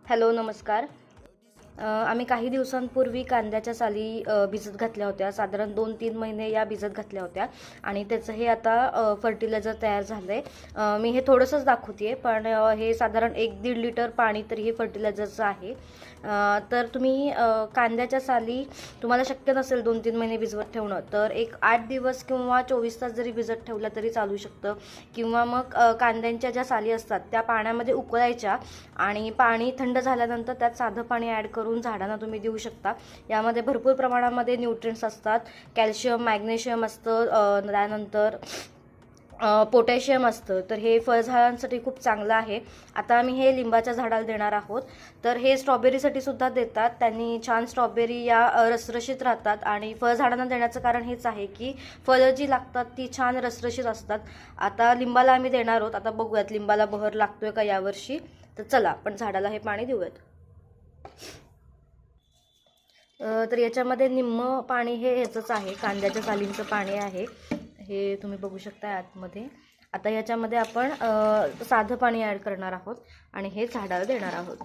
Hello नमस्कार. आम्ही काही दिवसांपूर्वी कांद्याच्या साली भिजत घातल्या होत्या. साधारण 2-3 महिने या भिजत घातल्या होत्या आणि त्याचं हे आता फर्टिलायझर तयार झालं आहे. मी हे थोडंसंच दाखवते पण हे साधारण 1-1.5 लिटर पाणी तरी हे फर्टिलायझरचं आहे. तर तुम्ही कांद्याच्या साली तुम्हाला शक्य नसेल 2-3 महिने भिजवत ठेवणं तर एक 8 दिवस किंवा 24 तास जरी भिजत ठेवलं तरी चालू शकतं. किंवा मग कांद्यांच्या ज्या साली असतात त्या पाण्यामध्ये उकळायच्या आणि पाणी थंड झाल्यानंतर त्यात साधं पाणी ॲड करून झाडांना तुम्ही देऊ शकता. यामध्ये भरपूर प्रमाणामध्ये न्यूट्रिएंट्स असतात. कॅल्शियम, मॅग्नेशियम असतं, त्यानंतर पोटॅशियम असतं. तर हे फळझाडांसाठी खूप चांगलं आहे. आता आम्ही हे लिंबाच्या झाडाला देणार आहोत. तर हे स्ट्रॉबेरीसाठी सुद्धा देतात. त्यांनी छान स्ट्रॉबेरी या रसरशीत राहतात आणि फळझाडांना देण्याचं कारण हेच आहे की फळं जी लागतात ती छान रसरशीत असतात. आता लिंबाला आम्ही देणार आहोत. आता बघूयात लिंबाला बहर लागतोय का यावर्षी. तर चला आपण झाडाला हे पाणी देऊयात. तर याच्यामध्ये निम्म पाणी हे ह्याचंच आहे, कांद्याच्या सालींचं पाणी आहे. हे तुम्ही बघू शकता आतमध्ये. आता याच्यामध्ये आपण साधं पाणी ॲड करणार आहोत आणि हे झाडाला देणार आहोत.